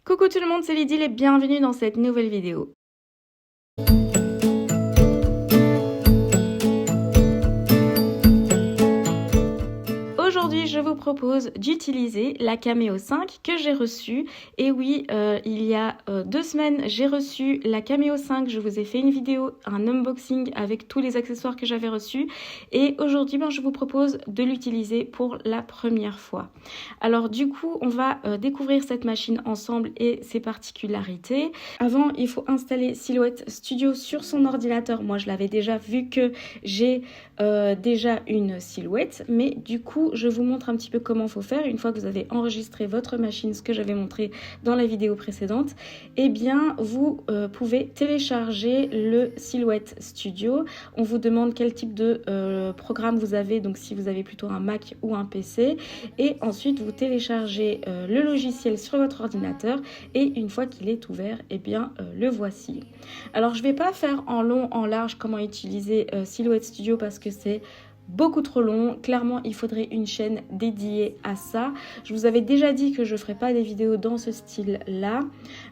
Coucou tout le monde, c'est Lydie et bienvenue dans cette nouvelle vidéo. Aujourd'hui, je vous propose d'utiliser la Cameo 5 que j'ai reçue. Et oui, il y a 2 semaines, j'ai reçu la Cameo 5. Je vous ai fait une vidéo, un unboxing avec tous les accessoires que j'avais reçus. Et aujourd'hui, je vous propose de l'utiliser pour la première fois. Alors du coup, on va découvrir cette machine ensemble et ses particularités. Avant, il faut installer Silhouette Studio sur son ordinateur. Moi, je l'avais déjà vu que j'ai déjà une Silhouette, mais du coup, je vous montre un petit peu comment il faut faire. Une fois que vous avez enregistré votre machine, ce que j'avais montré dans la vidéo précédente, eh bien, vous pouvez télécharger le Silhouette Studio. On vous demande quel type de programme vous avez, donc si vous avez plutôt un Mac ou un PC. Et ensuite, vous téléchargez le logiciel sur votre ordinateur et une fois qu'il est ouvert, eh bien, le voici. Alors, je ne vais pas faire en long, en large comment utiliser Silhouette Studio parce que c'est beaucoup trop long. Clairement, il faudrait une chaîne dédiée à ça. Je vous avais déjà dit que je ne ferai pas des vidéos dans ce style-là.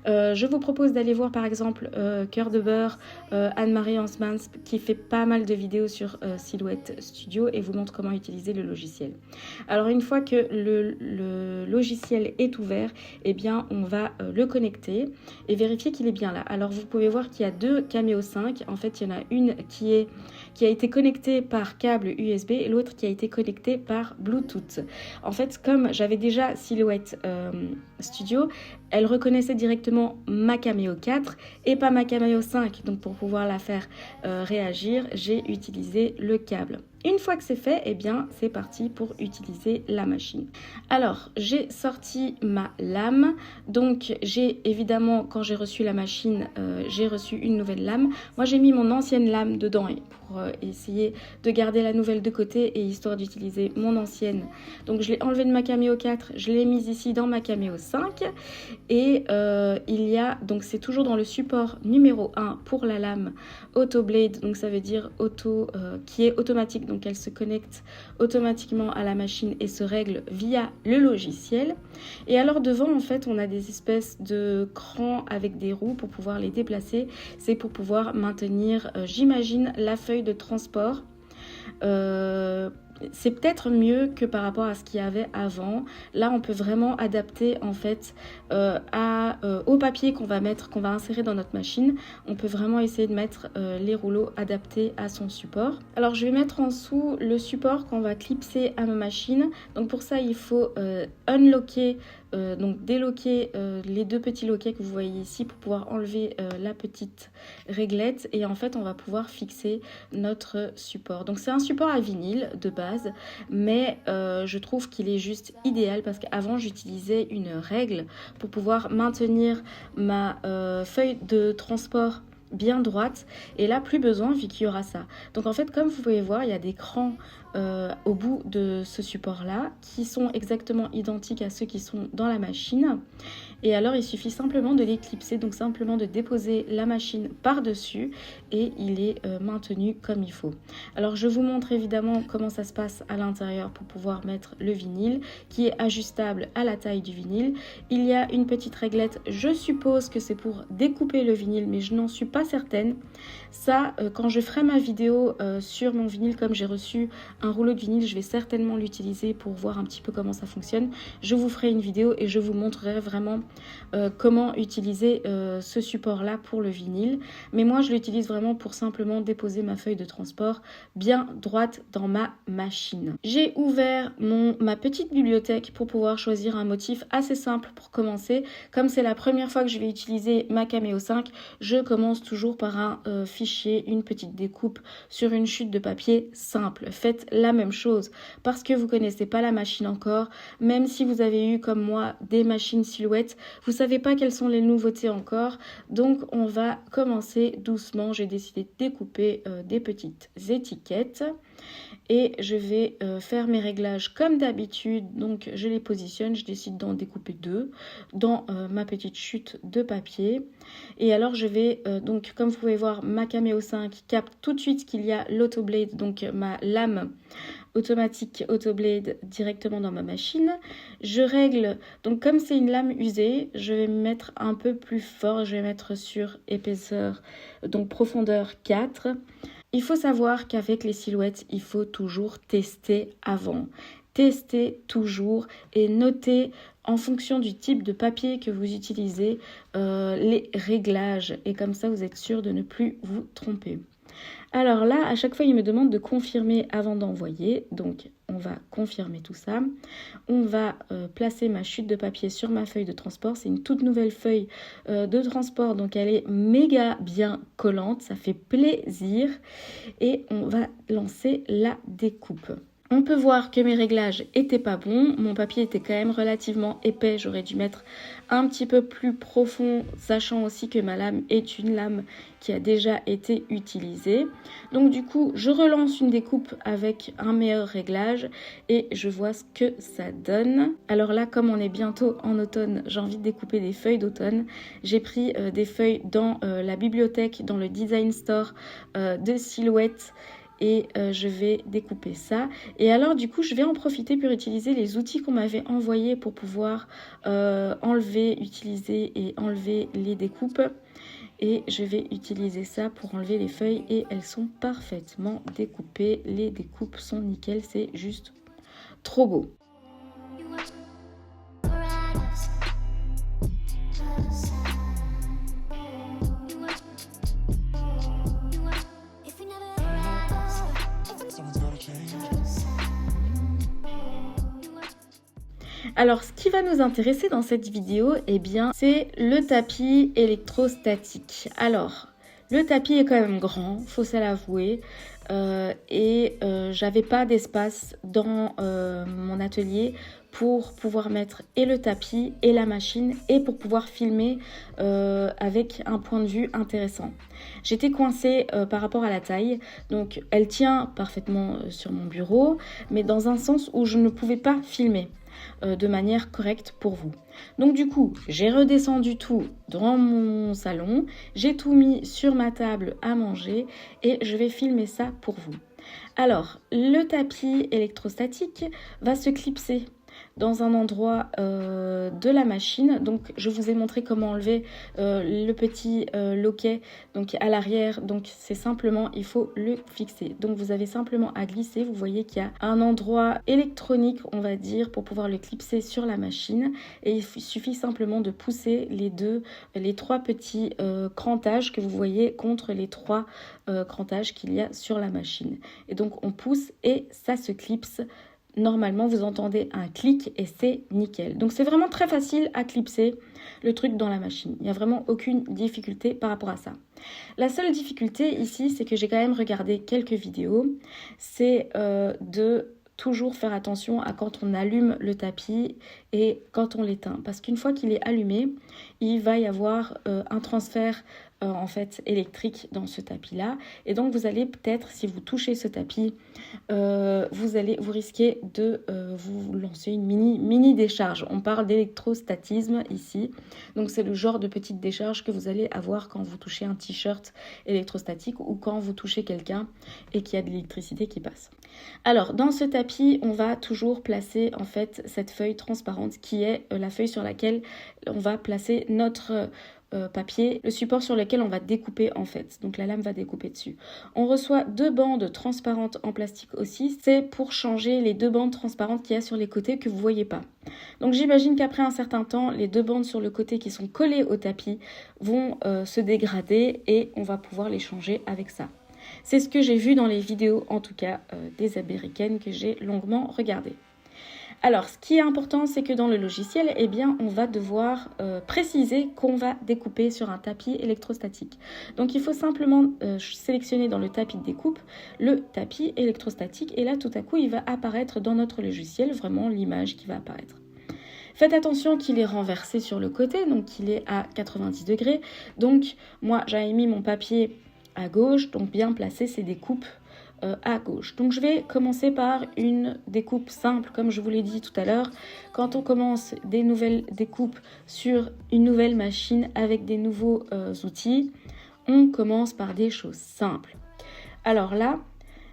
Je vous propose d'aller voir par exemple Cœur de Beurre, Anne-Marie Hansmans qui fait pas mal de vidéos sur Silhouette Studio et vous montre comment utiliser le logiciel. Alors une fois que le logiciel est ouvert, eh bien on va le connecter et vérifier qu'il est bien là. Alors vous pouvez voir qu'il y a deux Cameo 5. En fait, il y en a une qui a été connectée par câble USB et l'autre qui a été connectée par Bluetooth. En fait, comme j'avais déjà Silhouette Studio, elle reconnaissait directement ma Cameo 4 et pas ma Cameo 5. Donc pour pouvoir la faire réagir, j'ai utilisé le câble. Une fois que c'est fait, eh bien c'est parti pour utiliser la machine. Alors j'ai sorti ma lame, donc j'ai évidemment quand j'ai reçu la machine, j'ai reçu une nouvelle lame. Moi j'ai mis mon ancienne lame dedans pour essayer de garder la nouvelle de côté et histoire d'utiliser mon ancienne. Donc je l'ai enlevée de ma Cameo 4, je l'ai mise ici dans ma Cameo 5 et il y a, donc c'est toujours dans le support numéro 1 pour la lame Auto Blade, donc ça veut dire auto qui est automatique. Donc elle se connecte automatiquement à la machine et se règle via le logiciel. Et alors devant en fait on a des espèces de crans avec des roues pour pouvoir les déplacer. C'est pour pouvoir maintenir j'imagine la feuille de transport. C'est peut-être mieux que par rapport à ce qu'il y avait avant. Là, on peut vraiment adapter en fait au papier qu'on va insérer dans notre machine. On peut vraiment essayer de mettre les rouleaux adaptés à son support. Alors, je vais mettre en dessous le support qu'on va clipser à ma machine. Donc pour ça, il faut unlocker, donc déloquer les deux petits loquets que vous voyez ici pour pouvoir enlever la petite réglette. Et en fait, on va pouvoir fixer notre support. Donc c'est un support à vinyle de base, mais je trouve qu'il est juste idéal parce qu'avant j'utilisais une règle pour pouvoir maintenir ma feuille de transport bien droite et là plus besoin vu qu'il y aura ça. Donc en fait comme vous pouvez voir il y a des crans au bout de ce support là qui sont exactement identiques à ceux qui sont dans la machine et alors il suffit simplement de les clipser, donc simplement de déposer la machine par dessus et il est maintenu comme il faut. Alors je vous montre évidemment comment ça se passe à l'intérieur pour pouvoir mettre le vinyle qui est ajustable à la taille du vinyle. Il y a une petite réglette, je suppose que c'est pour découper le vinyle mais je n'en suis pas certaine. Ça quand je ferai ma vidéo sur mon vinyle, comme j'ai reçu un rouleau de vinyle, je vais certainement l'utiliser pour voir un petit peu comment ça fonctionne. Je vous ferai une vidéo et je vous montrerai vraiment comment utiliser ce support là pour le vinyle, mais moi je l'utilise vraiment pour simplement déposer ma feuille de transport bien droite dans ma machine. J'ai ouvert ma petite bibliothèque pour pouvoir choisir un motif assez simple pour commencer. Comme c'est la première fois que je vais utiliser ma Cameo 5, je commence toujours par un fichier, une petite découpe sur une chute de papier simple. Faites la même chose parce que vous connaissez pas la machine encore, même si vous avez eu comme moi des machines Silhouette, vous savez pas quelles sont les nouveautés encore, donc on va commencer doucement. J'ai décidé de découper des petites étiquettes et je vais faire mes réglages comme d'habitude. Donc je les positionne, je décide d'en découper deux dans ma petite chute de papier. Et alors je vais, donc comme vous pouvez voir, ma Cameo 5 capte tout de suite qu'il y a l'Auto Blade, donc ma lame automatique Autoblade directement dans ma machine. Je règle, donc comme c'est une lame usée, je vais me mettre un peu plus fort, je vais mettre sur épaisseur, donc profondeur 4. Il faut savoir qu'avec les silhouettes, il faut toujours tester avant. Testez toujours et notez en fonction du type de papier que vous utilisez les réglages. Et comme ça, vous êtes sûr de ne plus vous tromper. Alors là, à chaque fois, il me demande de confirmer avant d'envoyer. Donc, on va confirmer tout ça. On va placer ma chute de papier sur ma feuille de transport. C'est une toute nouvelle feuille de transport. Donc, elle est méga bien collante. Ça fait plaisir. Et on va lancer la découpe. On peut voir que mes réglages étaient pas bons. Mon papier était quand même relativement épais. J'aurais dû mettre un petit peu plus profond, sachant aussi que ma lame est une lame qui a déjà été utilisée. Donc du coup, je relance une découpe avec un meilleur réglage et je vois ce que ça donne. Alors là, comme on est bientôt en automne, j'ai envie de découper des feuilles d'automne. J'ai pris des feuilles dans la bibliothèque, dans le design store de Silhouette. Et je vais découper ça. Et alors du coup, je vais en profiter pour utiliser les outils qu'on m'avait envoyés pour pouvoir enlever, utiliser et enlever les découpes. Et je vais utiliser ça pour enlever les feuilles et elles sont parfaitement découpées. Les découpes sont nickel, c'est juste trop beau. Alors, ce qui va nous intéresser dans cette vidéo, eh bien, c'est le tapis électrostatique. Alors, le tapis est quand même grand, faut se l'avouer, et j'avais pas d'espace dans mon atelier pour pouvoir mettre et le tapis et la machine et pour pouvoir filmer avec un point de vue intéressant. J'étais coincée par rapport à la taille, donc elle tient parfaitement sur mon bureau, mais dans un sens où je ne pouvais pas filmer de manière correcte pour vous. Donc du coup, j'ai redescendu tout dans mon salon, j'ai tout mis sur ma table à manger et je vais filmer ça pour vous. Alors, le tapis électrostatique va se clipser dans un endroit de la machine. Donc je vous ai montré comment enlever le petit loquet donc à l'arrière. Donc c'est simplement, il faut le fixer. Donc vous avez simplement à glisser. Vous voyez qu'il y a un endroit électronique, on va dire, pour pouvoir le clipser sur la machine. Et il suffit simplement de pousser les trois petits crantages que vous voyez contre les trois crantages qu'il y a sur la machine. Et donc on pousse et ça se clipse. Normalement, vous entendez un clic et c'est nickel. Donc, c'est vraiment très facile à clipser le truc dans la machine. Il n'y a vraiment aucune difficulté par rapport à ça. La seule difficulté ici, c'est que j'ai quand même regardé quelques vidéos. C'est de toujours faire attention à quand on allume le tapis et quand on l'éteint. Parce qu'une fois qu'il est allumé, il va y avoir un transfert en fait électrique dans ce tapis là et donc vous allez peut-être, si vous touchez ce tapis, vous risquez de vous lancer une mini décharge. On parle d'électrostatisme ici, donc c'est le genre de petite décharge que vous allez avoir quand vous touchez un t-shirt électrostatique ou quand vous touchez quelqu'un et qu'il y a de l'électricité qui passe. Alors dans ce tapis, on va toujours placer en fait cette feuille transparente qui est la feuille sur laquelle on va placer notre papier, le support sur lequel on va découper en fait, donc la lame va découper dessus. On reçoit 2 bandes transparentes en plastique aussi, c'est pour changer les 2 bandes transparentes qu'il y a sur les côtés que vous voyez pas. Donc j'imagine qu'après un certain temps, les 2 bandes sur le côté qui sont collées au tapis vont se dégrader et on va pouvoir les changer avec ça. C'est ce que j'ai vu dans les vidéos, en tout cas des américaines que j'ai longuement regardées. Alors, ce qui est important, c'est que dans le logiciel, eh bien, on va devoir préciser qu'on va découper sur un tapis électrostatique. Donc, il faut simplement sélectionner dans le tapis de découpe le tapis électrostatique. Et là, tout à coup, il va apparaître dans notre logiciel, vraiment l'image qui va apparaître. Faites attention qu'il est renversé sur le côté, donc qu'il est à 90 degrés. Donc, moi, j'avais mis mon papier à gauche, donc bien placer ses découpes à gauche. Donc je vais commencer par une découpe simple, comme je vous l'ai dit tout à l'heure. Quand on commence des nouvelles découpes sur une nouvelle machine avec des nouveaux outils, on commence par des choses simples. Alors là,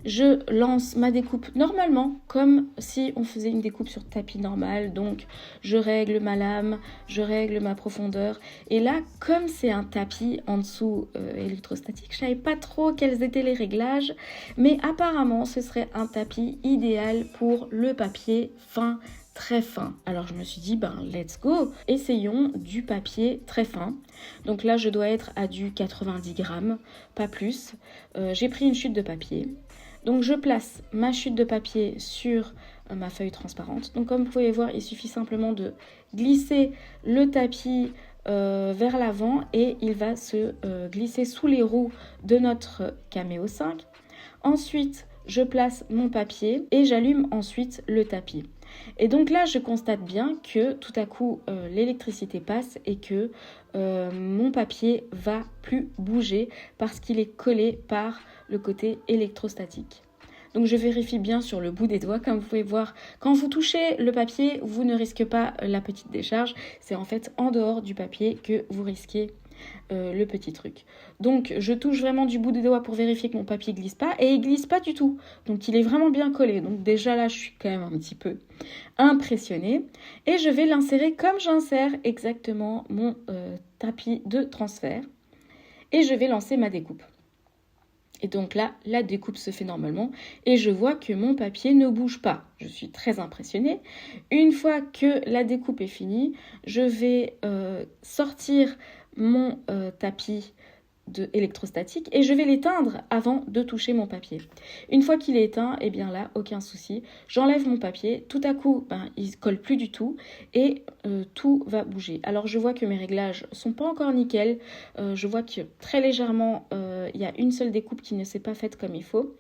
Je lance ma découpe normalement, comme si on faisait une découpe sur tapis normal. Donc, je règle ma lame, je règle ma profondeur. Et là, comme c'est un tapis en dessous électrostatique, je ne savais pas trop quels étaient les réglages. Mais apparemment, ce serait un tapis idéal pour le papier fin, très fin. Alors je me suis dit, let's go, essayons du papier très fin. Donc là, je dois être à du 90 grammes, pas plus. J'ai pris une chute de papier. Donc je place ma chute de papier sur ma feuille transparente. Donc comme vous pouvez voir, il suffit simplement de glisser le tapis vers l'avant et il va se glisser sous les roues de notre Cameo 5. Ensuite, je place mon papier et j'allume ensuite le tapis. Et donc là, je constate bien que tout à coup, l'électricité passe et que mon papier va plus bouger parce qu'il est collé par le côté électrostatique. Donc je vérifie bien sur le bout des doigts, comme vous pouvez voir, quand vous touchez le papier, vous ne risquez pas la petite décharge. C'est en fait en dehors du papier que vous risquez le petit truc. Donc je touche vraiment du bout des doigts pour vérifier que mon papier glisse pas, et il glisse pas du tout. Donc il est vraiment bien collé. Donc déjà là, je suis quand même un petit peu impressionnée. Et je vais l'insérer comme j'insère exactement mon tapis de transfert. Et je vais lancer ma découpe. Et donc là, la découpe se fait normalement et je vois que mon papier ne bouge pas. Je suis très impressionnée. Une fois que la découpe est finie, je vais sortir mon tapis électrostatique et je vais l'éteindre avant de toucher mon papier. Une fois qu'il est éteint, et bien là, aucun souci. J'enlève mon papier. Tout à coup, il ne colle plus du tout et tout va bouger. Alors, je vois que mes réglages sont pas encore nickel. Je vois que très légèrement, il y a une seule découpe qui ne s'est pas faite comme il faut.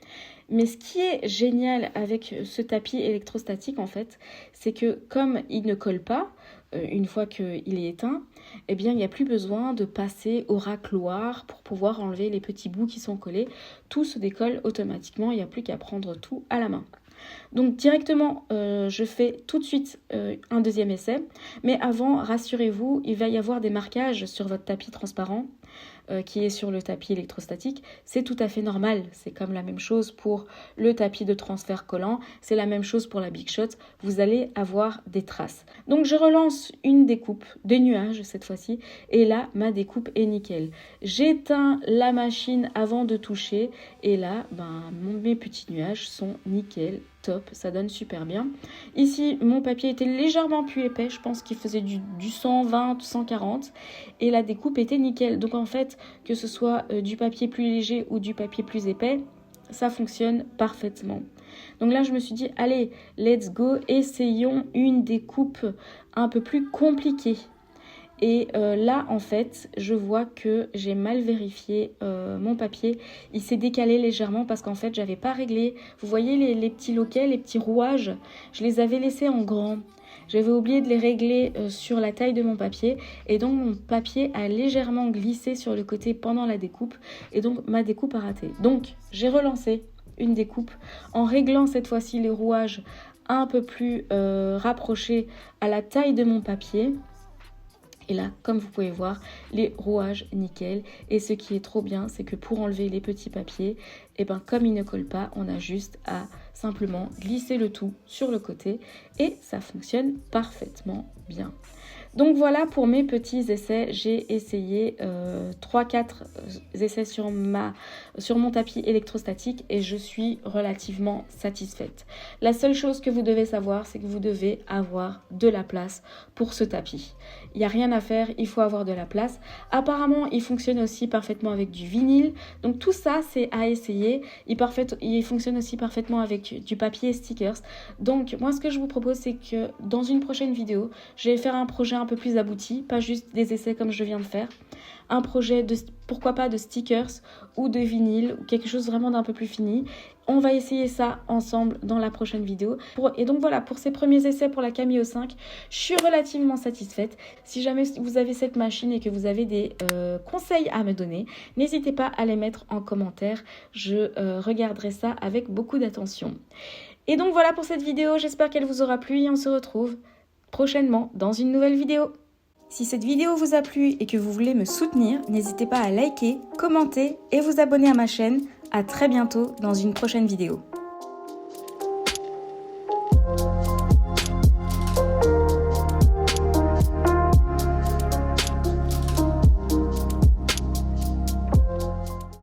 Mais ce qui est génial avec ce tapis électrostatique, en fait, c'est que comme il ne colle pas, une fois qu'il est éteint, eh bien, il n'y a plus besoin de passer au racloir pour pouvoir enlever les petits bouts qui sont collés. Tout se décolle automatiquement, il n'y a plus qu'à prendre tout à la main. Donc directement, je fais tout de suite un deuxième essai. Mais avant, rassurez-vous, il va y avoir des marquages sur votre tapis transparent qui est sur le tapis électrostatique. C'est tout à fait normal. C'est comme la même chose pour le tapis de transfert collant. C'est la même chose pour la Big Shot. Vous allez avoir des traces. Donc je relance une découpe, des nuages cette fois-ci. Et là, ma découpe est nickel. J'éteins la machine avant de toucher. Et là, mes petits nuages sont nickel. Top, ça donne super bien. Ici, mon papier était légèrement plus épais. Je pense qu'il faisait du 120, 140. Et la découpe était nickel. Donc en fait, que ce soit du papier plus léger ou du papier plus épais, ça fonctionne parfaitement. Donc là, je me suis dit, allez, let's go, essayons une découpe un peu plus compliquée. Et là, en fait, je vois que j'ai mal vérifié mon papier. Il s'est décalé légèrement parce qu'en fait, j'avais pas réglé. Vous voyez les petits loquets, les petits rouages, je les avais laissés en grand. J'avais oublié de les régler sur la taille de mon papier. Et donc, mon papier a légèrement glissé sur le côté pendant la découpe. Et donc, ma découpe a raté. Donc, j'ai relancé une découpe en réglant cette fois-ci les rouages un peu plus rapprochés à la taille de mon papier. Et là, comme vous pouvez voir, les rouages nickel. Et ce qui est trop bien, c'est que pour enlever les petits papiers, comme ils ne collent pas, on a juste à simplement glisser le tout sur le côté. Et ça fonctionne parfaitement bien. Donc voilà pour mes petits essais. J'ai essayé 3-4 essais sur mon tapis électrostatique et je suis relativement satisfaite. La seule chose que vous devez savoir, c'est que vous devez avoir de la place pour ce tapis. Il n'y a rien à faire, il faut avoir de la place. Apparemment, il fonctionne aussi parfaitement avec du vinyle. Donc tout ça, c'est à essayer. Il fonctionne aussi parfaitement avec du papier stickers. Donc moi, ce que je vous propose, c'est que dans une prochaine vidéo, je vais faire un projet un peu plus abouti, pas juste des essais comme je viens de faire. Un projet de, pourquoi pas de stickers ou de vinyle, ou quelque chose vraiment d'un peu plus fini. On va essayer ça ensemble dans la prochaine vidéo. Et donc voilà, pour ces premiers essais pour la Cameo 5, je suis relativement satisfaite. Si jamais vous avez cette machine et que vous avez des conseils à me donner, n'hésitez pas à les mettre en commentaire. Je regarderai ça avec beaucoup d'attention. Et donc voilà pour cette vidéo, j'espère qu'elle vous aura plu et on se retrouve prochainement dans une nouvelle vidéo. Si cette vidéo vous a plu et que vous voulez me soutenir, n'hésitez pas à liker, commenter et vous abonner à ma chaîne à très bientôt dans une prochaine vidéo.